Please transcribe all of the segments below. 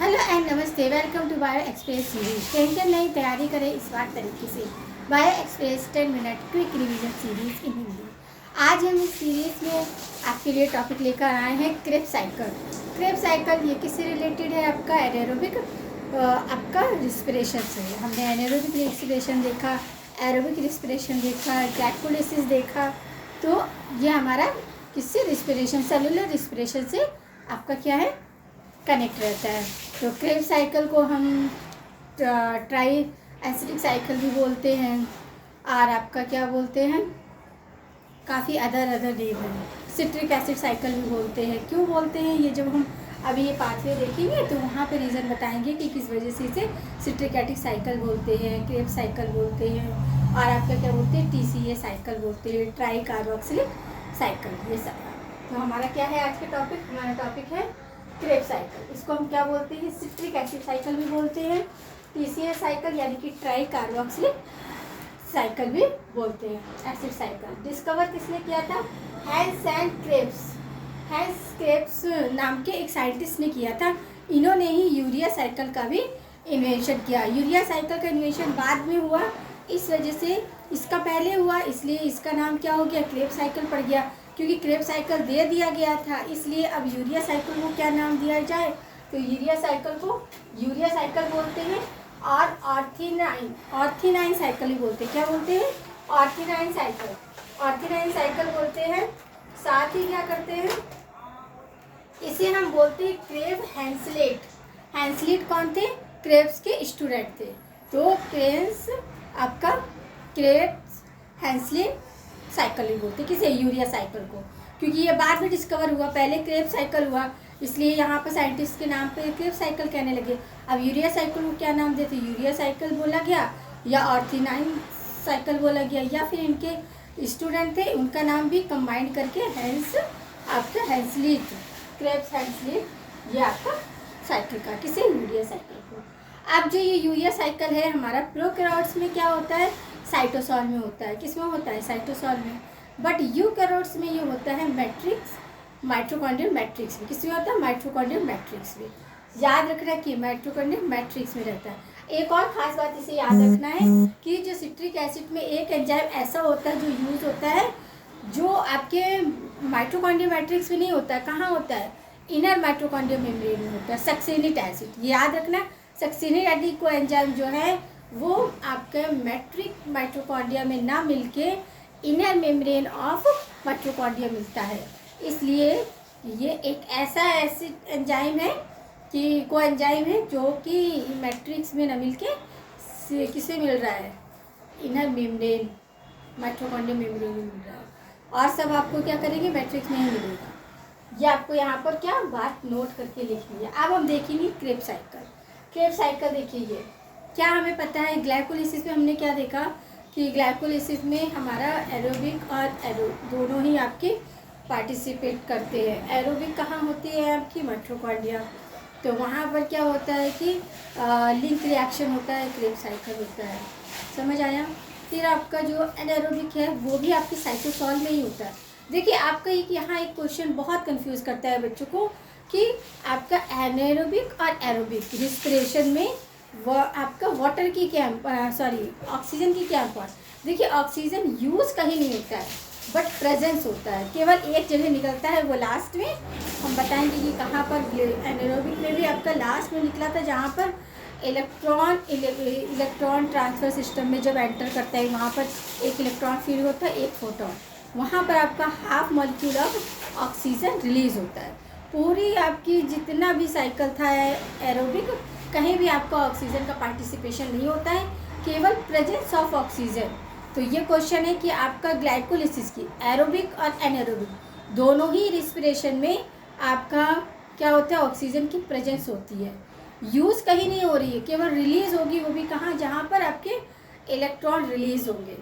Hello and नमस्ते, welcome to bio express series. Tension नहीं, तैयारी करें इस बार तरीके से। Bio express 10 minute quick revision series in Hindi. आज हम इस सीरीज में आपके लिए टॉपिक लेकर आए हैं क्रेब साइकिल। क्रेब साइकिल ये किससे रिलेटेड है? आपका एनारोबिक आपका रिस्पिरेशन से। हमने एनारोबिक रिस्पिरेशन देखा, एरोबिक रिस्पिरेशन देखा, ग्लाइकोलिसिस देखा। तो ये हमारा किससे रिस्पिरेशन, सेलुलर रिस्पिरेशन से आपका क्या है, कनेक्ट रहता है। तो क्रेब साइकिल को हम ट्राई एसिडिक साइकिल भी बोलते हैं, और आपका क्या बोलते हैं, काफ़ी अदर नेम है। सिट्रिक एसिड साइकिल भी बोलते हैं। क्यों बोलते हैं ये, जब हम अभी ये पाथवे देखेंगे तो वहाँ पे रीज़न बताएंगे कि किस वजह से इसे सिट्रिक एसिड साइकिल बोलते हैं, क्रेब साइकिल बोलते हैं, और आपका क्या बोलते हैं, TCA साइकिल बोलते हैं, ट्राई कार्बोक्सिलिक साइकिल, ये सब। तो हमारा क्या है आज का टॉपिक? हमारा टॉपिक है क्रेब साइकिल। इसको हम क्या बोलते हैं? सिट्रिक एसिड साइकिल भी बोलते हैं, TCA साइकिल यानी कि ट्राई कार्बोक्सिलिक साइकिल भी बोलते हैं, एसिड साइकिल। डिस्कवर किसने किया था? Hans and Krebs. Hans Krebs नाम के एक साइंटिस्ट ने किया था। इन्होंने ही यूरिया साइकिल का भी इन्वेंशन किया। यूरिया साइकिल का इन्वेंशन बाद में हुआ, इस वजह से इसका पहले हुआ, इसलिए इसका नाम क्या हो गया, क्रेब साइकिल पड़ गया। क्योंकि क्रेब साइकिल दे दिया गया था, इसलिए अब यूरिया साइकिल को क्या नाम दिया जाए? तो यूरिया साइकिल को यूरिया साइकिल बोलते हैं, और ऑर्थिनाइन साइकिल ही बोलते हैं। क्या बोलते हैं? ऑर्थिनाइन साइकिल बोलते हैं। साथ ही क्या करते हैं, इसे हम बोलते हैं क्रेब हैंसलेट। हैंसलेट कौन थे? क्रेब्स के स्टूडेंट थे। तो क्रेब्स आपका क्रेब्स हैंसलेट साइकिल ही बोलते हैं। किसे? यूरिया साइकिल को। क्योंकि ये बाद में डिस्कवर हुआ, पहले क्रेब साइकिल हुआ, इसलिए यहाँ पर साइंटिस्ट के नाम पे क्रेब साइकिल कहने लगे। अब यूरिया साइकिल को क्या नाम देते? यूरिया साइकिल बोला गया, या ऑर्थिनाइन साइकिल बोला गया, या फिर इनके स्टूडेंट थे उनका नाम भी कंबाइंड करके हैंस, आपका हैंसलीट, क्रेब्स हैंसलीट, ये आपका साइकिल का। किसे? यूरिया साइकिल को। अब जो ये यूरिया साइकिल है हमारा प्रोकैरियोट्स में क्या होता है? साइटोसॉल में होता है। किस में होता है? साइटोसॉल में। बट यूकैरियोट्स में ये होता है मैट्रिक्स, माइटोकॉन्ड्रियल मैट्रिक्स में। किस में होता है? माइटोकॉन्ड्रियल मैट्रिक्स में। याद रखना कि माइटोकॉन्ड्रियल मैट्रिक्स में रहता है। एक और ख़ास बात इसे याद रखना है कि जो सिट्रिक एसिड में एक एंजाइम ऐसा होता है जो यूज़ होता है, जो आपके माइटोकॉन्ड्रियल मैट्रिक्स में नहीं होता है। कहाँ होता है? इनर माइटोकॉन्ड्रियल मेम्ब्रेन में होता है, सक्सेनिक एसिड। याद रखना, सक्सेनिक एसिड को एंजाइम जो है वो आपके मैट्रिक माइटोकॉन्ड्रिया में ना मिलके इनर मेम्ब्रेन ऑफ माइटोकॉन्ड्रिया मिलता है। इसलिए ये एक ऐसा एसिड एंजाइम है कि को एंजाइम है जो कि मैट्रिक्स में ना मिलके किसे मिल रहा है? इनर मेम्ब्रेन, माइटोकॉन्ड्रियल मेम्ब्रेन में मिल रहा है, और सब आपको क्या करेंगे? मैट्रिक्स में ही मिलेगा। ये आपको यहाँ पर क्या बात नोट करके लिखनी है। अब हम देखेंगे क्रेब साइकिल। क्रेब साइकिल देखिए, क्या हमें पता है ग्लाइकोलिसिस में हमने क्या देखा कि ग्लाइकोलिसिस में हमारा एरोबिक और दोनों ही आपके पार्टिसिपेट करते हैं। एरोबिक कहाँ होती है? आपकी माइटोकॉन्ड्रिया। तो वहाँ पर क्या होता है कि लिंक रिएक्शन होता है, क्रेब साइकिल होता है। समझ आया? फिर आपका जो एनारोबिक है वो भी आपके साइटोसॉल में ही होता है। देखिए आपका यहाँ एक क्वेश्चन बहुत कंफ्यूज करता है बच्चों को कि आपका एनारोबिक और एरोबिक रिस्पिरेशन में वो आपका वाटर की क्या ऑक्सीजन की क्या इम्पोर्टेंस। देखिए ऑक्सीजन यूज़ कहीं नहीं होता है, बट प्रेजेंस होता है। केवल एक जगह निकलता है, वो लास्ट में हम बताएंगे कि कहाँ पर। एनारोबिक में भी आपका लास्ट में निकला था, जहाँ पर इलेक्ट्रॉन ट्रांसफ़र सिस्टम में जब एंटर करता है वहाँ पर एक इलेक्ट्रॉन फील होता है, एक फोटोन। वहाँ पर आपका half molecule of oxygen release होता है। पूरी आपकी जितना भी साइकिल था एरोबिक, कहीं भी आपका ऑक्सीजन का पार्टिसिपेशन नहीं होता है, केवल प्रेजेंस ऑफ ऑक्सीजन। तो ये क्वेश्चन है कि आपका ग्लाइकोलिसिस की एरोबिक और एनारोबिक दोनों ही रिस्पिरेशन में आपका क्या होता है? ऑक्सीजन की प्रेजेंस होती है, यूज़ कहीं नहीं हो रही है, केवल रिलीज़ होगी, वो भी कहाँ? जहाँ पर आपके इलेक्ट्रॉन रिलीज़ होंगे,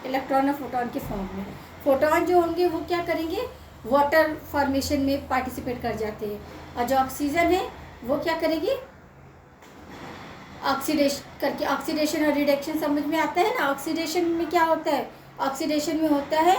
इलेक्ट्रॉन और फोटोन के फॉर्म में। फोटोन जो होंगे वो क्या करेंगे? वाटर फॉर्मेशन में पार्टिसिपेट कर जाते हैं, और जो ऑक्सीजन है वो क्या करेगी? ऑक्सीडेशन करके। ऑक्सीडेशन और रिडक्शन समझ में आता है ना? ऑक्सीडेशन में क्या होता है? ऑक्सीडेशन में होता है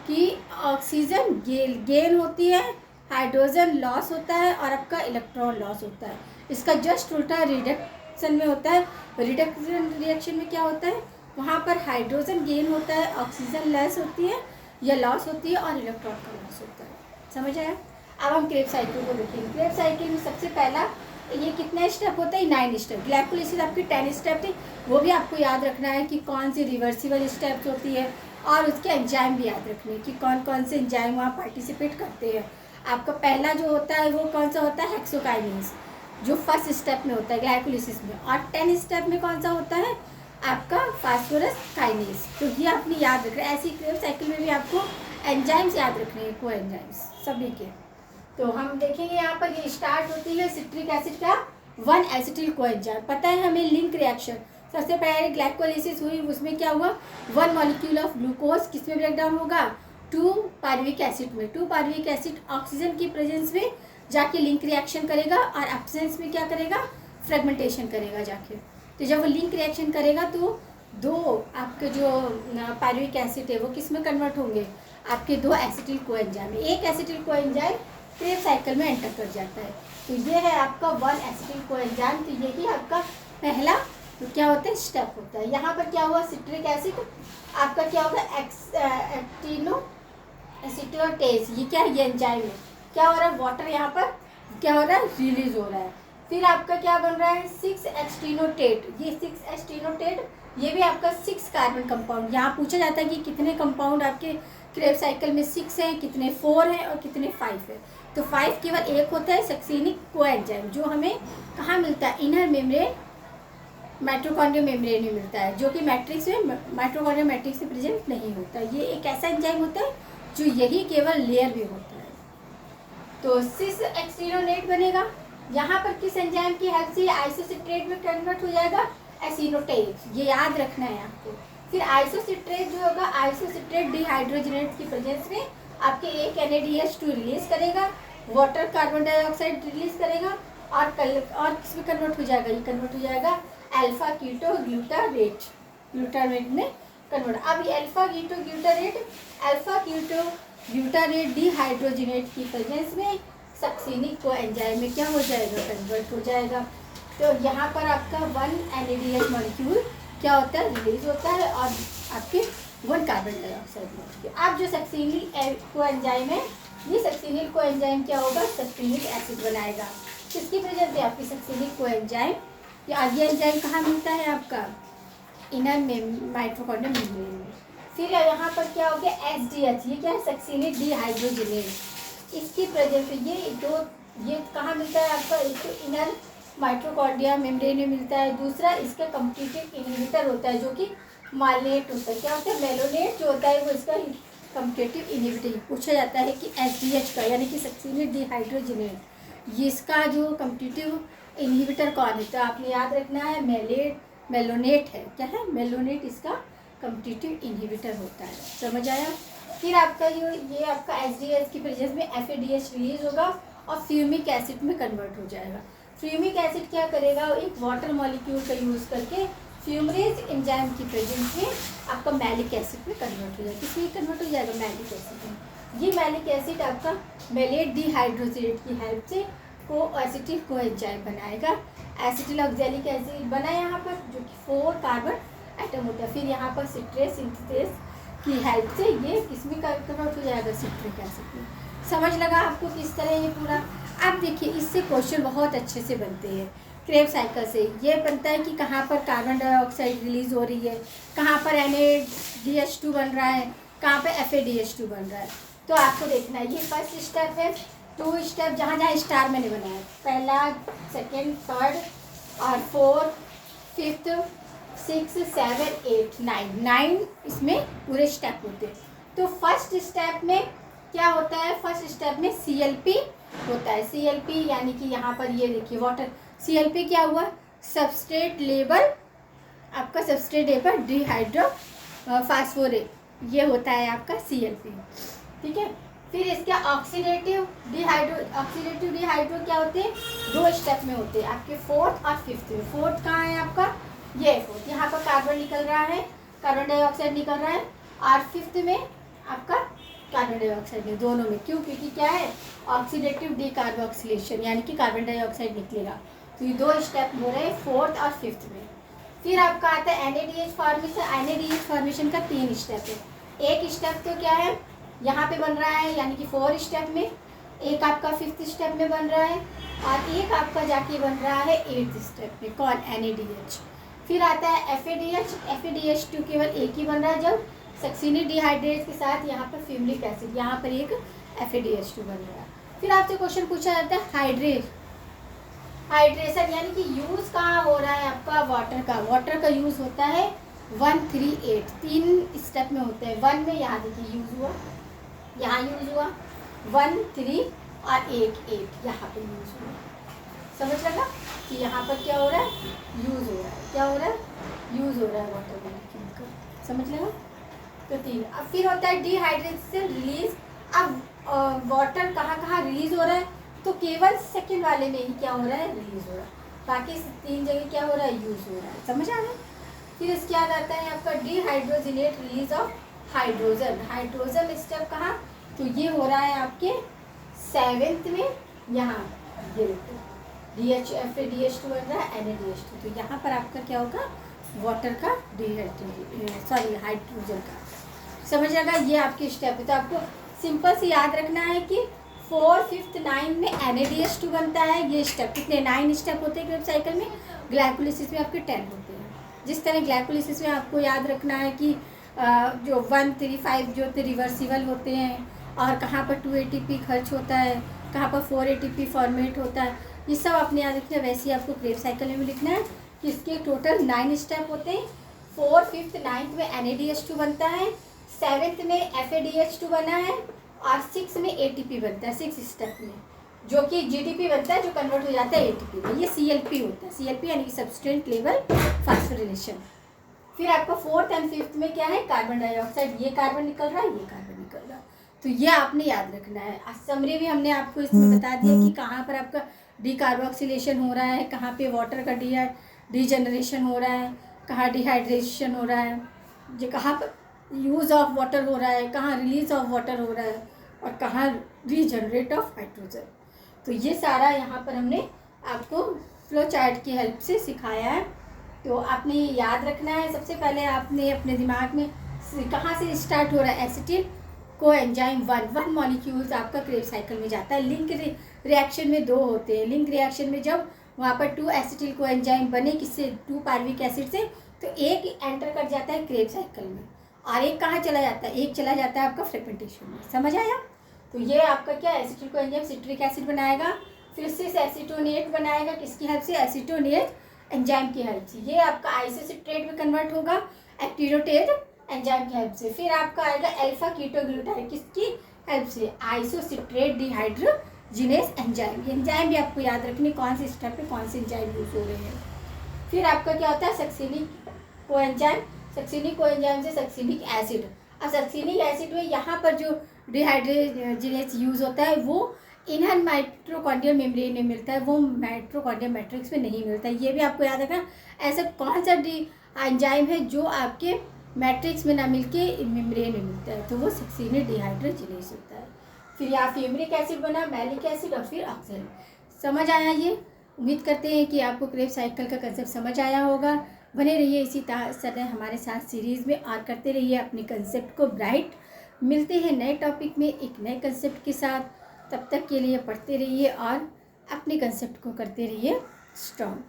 कि ऑक्सीजन गेन होती है, हाइड्रोजन लॉस होता है और आपका इलेक्ट्रॉन लॉस होता है। इसका जस्ट उल्टा रिडक्शन में होता है। रिडक्शन रिएक्शन में क्या होता है, वहाँ पर हाइड्रोजन गेन होता है, ऑक्सीजन लेस होती है या लॉस होती है और इलेक्ट्रॉन का लॉस होता है। समझ आया? अब हम क्रेब साइकिल को देखेंगे। क्रेब साइकिल में सबसे पहला ये कितने स्टेप होते हैं, 9 स्टेप। ग्लाइकोलाइसिस आपकी 10 स्टेप थी, वो भी आपको याद रखना है कि कौन सी रिवर्सिबल स्टेप्स होती है और उसके एंजाइम भी याद रखने कि कौन कौन से एंजाइम वहाँ पार्टिसिपेट करते हैं। आपका पहला जो होता है वो कौन सा होता है, हेक्सोकाइनेज, जो फर्स्ट स्टेप में होता है ग्लाइकोलाइसिस में। और 10 स्टेप में कौन सा होता है आपका, फास्फोरस काइनेज। तो ये आपने याद रखना है। ऐसी क्रेब साइकिल में भी आपको एंजाइम्स याद रखने हैं, को एंजाइम्स सभी के। तो हम देखेंगे यहाँ पर ये स्टार्ट होती है सिट्रिक एसिड का 1 एसिटिल कोएंजाइम। पता है हमें लिंक रिएक्शन, सबसे पहले ग्लाइकोलाइसिस हुई, उसमें क्या हुआ, 1 मॉलिक्यूल ऑफ ग्लूकोज किसमें ब्रेक डाउन होगा, 2 पायरुविक एसिड में। 2 पायरुविक एसिड ऑक्सीजन की प्रेजेंस में जाके लिंक रिएक्शन करेगा और एब्सेंस में क्या करेगा, फ्रेगमेंटेशन करेगा जाके। तो जब वो लिंक रिएक्शन करेगा तो 2 आपके जो पायरुविक एसिड है वो किस में कन्वर्ट होंगे, आपके 2 एसिटिल कोएंजाइम में। एक एसिटिल कोएंजाइम क्रेब साइकिल में एंटर कर जाता है। तो ये है आपका 1 एसिटिल कोएंजाइम। तो यही आपका पहला तो क्या होता है, स्टेप होता है। यहाँ पर क्या हुआ, सिट्रिक एसिड आपका क्या होगा, एक्टिनो एसिटोटेज। ये क्या है, ये एंजाइम है। क्या हो रहा है, वाटर यहाँ पर क्या हो रहा है, रिलीज हो रहा है। फिर आपका क्या बन रहा है, 6 एक्सटीनोटेट। ये 6 एक्सटीनोटेट ये भी आपका 6 कार्बन कंपाउंड। यहाँ पूछा जाता है कि कितने कंपाउंड आपके क्रेब साइकिल में 6 हैं, कितने 4 हैं और कितने 5 है। तो 5 केवल एक होता है सक्सेनिक कोएंजाइम, जो हमें कहाँ मिलता है, इनर मेम्ब्रेन माइटोकॉन्ड्रियल मेम्ब्रेन में मिलता है, जो कि मैट्रिक्स में माइटोकॉन्ड्रियल मैट्रिक्स में प्रेजेंट नहीं होता। ये एक ऐसा एंजाइम होता है जो यही केवल लेयर में होता है। तो 6 एक्सटीनोनेट बनेगा। यहाँ पर किस एंजाइम की हेल्प से आइसोसिट्रेट में कन्वर्ट हो जाएगा, एसिनोटेट। ये याद रखना है आपको। फिर आइसोसिट्रेट जो होगा, आइसोसिट्रेट डिहाइड्रोजनेट की प्रेजेंस में आपके एक NADH2 रिलीज करेगा, वाटर कार्बन डाइऑक्साइड रिलीज करेगा और किस में कन्वर्ट हो जाएगा, ये कन्वर्ट हो जाएगा अल्फा कीटो ग्लूटारेट, ग्लूटारेट में कन्वर्ट। अब ये अल्फा कीटो ग्लूटारेट डिहाइड्रोजनेट की प्रेजेंस में सक्सेनिक कोएंजाइम में क्या हो जाएगा, कन्वर्ट हो जाएगा। तो यहाँ पर आपका 1 NADH मॉलिक्यूल क्या होता है, रिलीज होता है और आपके 1 कार्बन डाइऑक्साइड मॉलिक्यूल। अब जो सक्सेनिल कोएंजाइम है, ये सक्सेनिल कोएंजाइम क्या होगा, सक्सेनिक एसिड बनाएगा। किसकी प्रेजेंस में, आपकी सक्सेनिक कोएंजाइम। ये एंजाइम कहाँ मिलता है आपका, इनर माइटोकॉन्ड्रियल मेम्ब्रेन में। फिर यहाँ पर क्या हो गया, SDH। ये क्या है, सक्सेनिक डिहाइड्रोजनेट। इसकी प्रेजेंस ये कहाँ मिलता है आपका, एक तो इनर माइटोकॉन्ड्रिया मेम्ब्रेन में मिलता है, दूसरा इसका कम्पिटिटिव इनहिबिटर होता है जो कि मालेट होता है। क्या होता है, मेलोनेट जो होता है वो इसका कम्पिटिटिव इनहिबिटर। पूछा जाता है कि SDH का यानी कि सक्सेनिक डिहाइड्रोजनेट, ये इसका जो कम्पिटिटिव इनहिबिटर कौन है, तो आपने याद रखना है मेलोनेट है। क्या है, मेलोनेट इसका कम्पिटिटिव इनहिबिटर होता है। समझ आया? फिर आपका ये आपका SDH की प्रेजेंस में FADH रिलीज होगा और फ्यूमिक एसिड में कन्वर्ट हो जाएगा। फ्यूमिक एसिड क्या करेगा, एक वाटर मॉलिक्यूल का यूज़ करके फ्यूमरेज एंजाइम की प्रेजेंस में आपका मैलिक एसिड में कन्वर्ट हो जाएगा। किसमें कन्वर्ट हो जाएगा, मैलिक एसिड में। ये मैलिक एसिड आपका मेलेट डिहाइड्रोजनेट की हेल्प से एसिटिल कोएंजाइम बनाएगा। एसिटिल ऑक्सैलिक एसिड बना यहाँ पर, जो कि 4 कार्बन एटम होता है। फिर यहाँ पर सिट्रेस सिंथेसिस की हेल्प से ये किसमें कन्वर्ट हो जाएगा, सिट्रिक एसिड में। समझ लगा आपको किस तरह ये पूरा। अब देखिए इससे क्वेश्चन बहुत अच्छे से बनते हैं क्रेब साइकिल से। ये बनता है कि कहाँ पर कार्बन डाइऑक्साइड रिलीज हो रही है, कहाँ पर NADH2 बन रहा है, कहाँ पर FADH2 बन रहा है। तो आपको देखना है, ये फर्स्ट स्टेप है। 2 स्टेप जहाँ जहाँ स्टार मैंने बनाया, पहला, सेकेंड, थर्ड और 4, 5, 6, 7, 8, 9 इसमें पूरे स्टेप होते हैं। तो फर्स्ट स्टेप में क्या होता है, फर्स्ट स्टेप में CLP होता है। CLP यानी कि यहाँ पर ये देखिए वाटर, CLP क्या हुआ, सबस्ट्रेट लेबल, आपका सबस्ट्रेट लेबल डिहाइड्रो फास्फोरेट, ये होता है आपका CLP। ठीक है। फिर इसका ऑक्सीडेटिव डिहाइड्रो क्या होते हैं, 2 स्टेप में होते हैं आपके, 4th और 5th में। 4th कहाँ है आपका, ये 4th, यहाँ पर कार्बन निकल रहा है, कार्बन डाइऑक्साइड निकल रहा है। और 5th में आपका कार्बन डाइऑक्साइड में, दोनों में। क्यों? क्योंकि क्या है, ऑक्सीडेटिव डीकार्बोक्सिलेशन, यानी कि कार्बन डाइऑक्साइड निकलेगा। तो ये 2 स्टेप हो रहे हैं 4th और 5th में। फिर आपका आता है NADH फॉर्मेशन। NADH फॉर्मेशन का 3 स्टेप है। एक स्टेप तो क्या है, यहाँ पे बन रहा है, यानी कि 4 स्टेप में, एक आपका 5th स्टेप में बन रहा है, और एक आपका जाके बन रहा है 8th स्टेप में। कौन? NADH। फिर आता है FADH। FADH2 केवल एक ही बन रहा है, जब सक्सीनिक डिहाइड्रेट के साथ यहाँ पर फ्यूमिक एसिड, यहाँ पर एक FADH2 बन रहा है। फिर आपसे क्वेश्चन पूछा जाता है हाइड्रेशन, यानी कि यूज़ कहाँ हो रहा है आपका वाटर का। वाटर का यूज़ होता है 1, 3, 8, 3 स्टेप में होता है। 1 में यहाँ देखिए यूज़ हुआ, यहाँ यूज़ हुआ, 1, 3 और 8 यहाँ पे यूज़ हुआ। समझ लगा कि यहाँ पर क्या हो रहा है, यूज़ हो रहा है। क्या हो रहा है? यूज़ हो रहा है वाटर मॉलिक्यूल का। समझ लगा? तो 3। अब फिर होता है डिहाइड्रेशन रिलीज। अब वाटर कहाँ कहाँ रिलीज हो रहा है, तो केवल सेकंड वाले में ही क्या हो रहा है, रिलीज हो रहा है। बाकी 3 जगह क्या हो रहा है, यूज़ हो रहा है। समझ आ रहा है? फिर इसके बाद आता है आपका dehydrogenate release of hydrogen. Hydrogen step कहाँ, तो ये हो रहा है आपके 7th में, यहाँ ये FADH2 बन रहा है, NADH2। तो यहाँ पर आपका क्या होगा, वाटर का हाइड्रोजन का। समझ लगा? ये आपकी स्टेप है। तो आपको सिंपल से याद रखना है कि 4, 5th, 9 में NADH2 बनता है। ये स्टेप कितने, 9 स्टेप होते हैं क्रेब्स साइकिल में। ग्लाइकोलिसिस में आपके 10 होते हैं। जिस तरह ग्लाइकोलिसिस में आपको याद रखना है कि जो 1, 3, 5 जो रिवर्सिबल होते हैं, और कहाँ पर 2 ATP खर्च होता है, कहाँ पर 4 ATP फॉर्मेट होता है, ये सब आपने याद रखना है। वैसे ही आपको क्रेब्स साइकिल में भी लिखना है कि इसके टोटल 9 स्टेप होते हैं। 4, 5th, 9th में NADH2 बनता है, 7th में FADH2 बना है, और 6 में ATP बनता है, 6 स्टेप में, जो कि GTP बनता है, जो कन्वर्ट हो जाता है ATP में। ये CLP होता है। CLP यानी कि सब्सटेंट लेवल फॉस्फोरिलेशन। फिर आपका 4th और 5th में क्या है, कार्बन डाइऑक्साइड। ये कार्बन निकल रहा है, ये कार्बन निकल रहा है। तो ये आपने याद रखना है। समरी भी हमने आपको इसमें बता दिया कि कहाँ पर आपका डीकार्बोक्सिलेशन हो रहा है, कहाँ पे वाटर का डीजनरेशन हो रहा है, कहाँ डिहाइड्रेशन हो रहा है, जो कहाँ पर यूज़ ऑफ वाटर हो रहा है, कहाँ रिलीज ऑफ वाटर हो रहा है, और कहाँ रीजनरेट ऑफ हाइड्रोजन। तो ये सारा यहाँ पर हमने आपको फ्लो चार्ट की हेल्प से सिखाया है। तो आपने याद रखना है। सबसे पहले आपने अपने दिमाग में कहाँ से स्टार्ट हो रहा है, एसिटिल कोएंजाइम 1 मॉलिक्यूल्स आपका क्रेब्स साइकिल में जाता है। लिंक रिएक्शन में 2 होते हैं। लिंक रिएक्शन में जब वहाँ पर 2 एसिटिल कोएंजाइम बने, किससे, 2 पार्विक एसिड से, तो एक एंटर कर जाता है क्रेब्स साइकिल में, और एक कहाँ चला जाता है, एक चला जाता है आपका फ्रेगमेंटेशन में। समझ आया? तो ये आपका क्या, एसिटिल कोएंजाइम सिट्रिक एसिड बनाएगा, फिर से एसीटोनेट बनाएगा, किसकी हेल्प से, एसीटोनेट एंजाइम की हेल्प से। ये आपका आइसोसिट्रेट में कन्वर्ट होगा एक्टिनोटेट एंजाइम की हेल्प से। फिर आपका आएगा अल्फा कीटोग्लूटाइड, किसकी हेल्प से, आइसोसिट्रेट डिहाइड्रोजिनेस एंजाइम। एंजाइम भी आपको याद रखनी, कौन से स्टेप पे कौन से एंजाइम यूज हो रहे हैं। फिर आपका क्या होता है, सक्सिनिक कोएंजाइम, सक्सिनिक कोएंजाइम से सक्सिनिक एसिड। अब सक्सिनिक एसिड में यहाँ पर जो डिहाइड्रोजिनेस यूज होता है वो इनर माइटोकॉन्ड्रियल मेम्ब्रेन में मिलता है, वो माइटोकॉन्ड्रियल मैट्रिक्स में नहीं मिलता है। ये भी आपको याद रखना। ऐसा कौन सा एंजाइम है जो आपके मैट्रिक्स में ना मिलके मेम्ब्रेन में मिलता है, तो वो सक्सिनिक डिहाइड्रोजिनेस होता है। फिर यहाँ फ्यूमरिक एसिड बना, मैलिक एसिड, और फिर ऑक्सैलिक। समझ आया? ये उम्मीद करते हैं कि आपको क्रेब्स साइकिल का कंसेप्ट समझ आया होगा। बने रहिए इसी तरह हमारे साथ सीरीज़ में, और करते रहिए अपने कंसेप्ट को ब्राइट। मिलते हैं नए टॉपिक में एक नए कंसेप्ट के साथ। तब तक के लिए पढ़ते रहिए और अपने कंसेप्ट को करते रहिए स्ट्रॉन्ग।